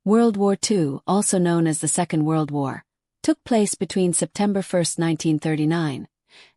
World War II, also known as the Second World War, took place between September 1, 1939,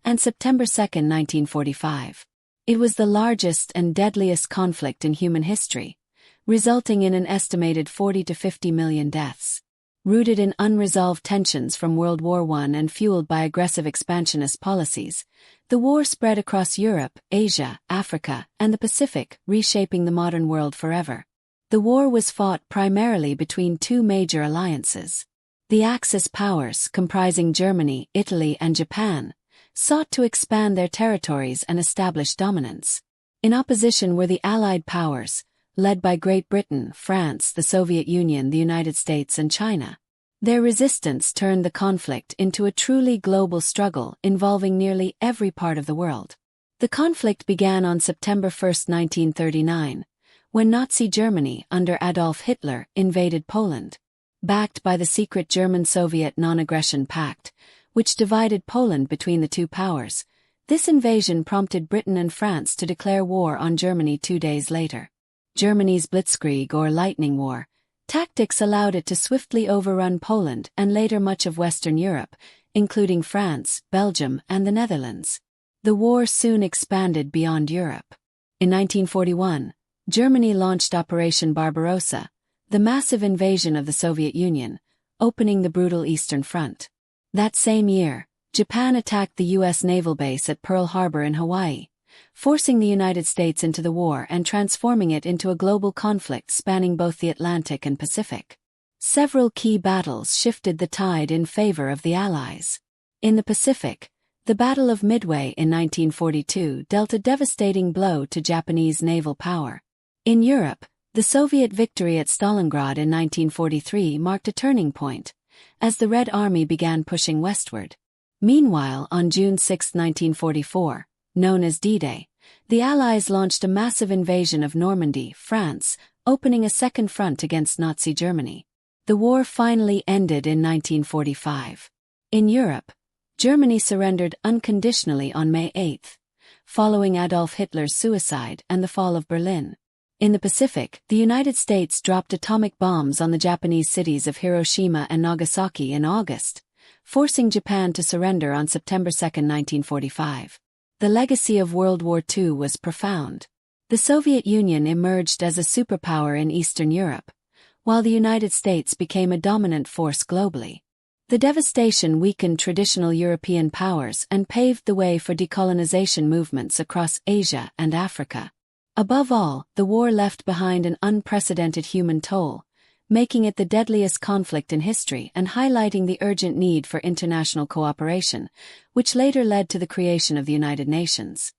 and September 2, 1945. It was the largest and deadliest conflict in human history, resulting in an estimated 40 to 50 million deaths. Rooted in unresolved tensions from World War I and fueled by aggressive expansionist policies, the war spread across Europe, Asia, Africa, and the Pacific, reshaping the modern world forever. The war was fought primarily between two major alliances. The Axis powers, comprising Germany, Italy, and Japan, sought to expand their territories and establish dominance. In opposition were the Allied powers, led by Great Britain, France, the Soviet Union, the United States, and China. Their resistance turned the conflict into a truly global struggle involving nearly every part of the world. The conflict began on September 1, 1939, when Nazi Germany, under Adolf Hitler, invaded Poland. Backed by the secret German-Soviet non-aggression pact, which divided Poland between the two powers, this invasion prompted Britain and France to declare war on Germany 2 days later. Germany's Blitzkrieg or lightning war tactics allowed it to swiftly overrun Poland and later much of Western Europe, including France, Belgium, and the Netherlands. The war soon expanded beyond Europe. In 1941, Germany launched Operation Barbarossa, the massive invasion of the Soviet Union, opening the brutal Eastern Front. That same year, Japan attacked the U.S. naval base at Pearl Harbor in Hawaii, forcing the United States into the war and transforming it into a global conflict spanning both the Atlantic and Pacific. Several key battles shifted the tide in favor of the Allies. In the Pacific, the Battle of Midway in 1942 dealt a devastating blow to Japanese naval power. In Europe, the Soviet victory at Stalingrad in 1943 marked a turning point, as the Red Army began pushing westward. Meanwhile, on June 6, 1944, known as D-Day, the Allies launched a massive invasion of Normandy, France, opening a second front against Nazi Germany. The war finally ended in 1945. In Europe, Germany surrendered unconditionally on May 8, following Adolf Hitler's suicide and the fall of Berlin. In the Pacific, the United States dropped atomic bombs on the Japanese cities of Hiroshima and Nagasaki in August, forcing Japan to surrender on September 2, 1945. The legacy of World War II was profound. The Soviet Union emerged as a superpower in Eastern Europe, while the United States became a dominant force globally. The devastation weakened traditional European powers and paved the way for decolonization movements across Asia and Africa. Above all, the war left behind an unprecedented human toll, making it the deadliest conflict in history and highlighting the urgent need for international cooperation, which later led to the creation of the United Nations.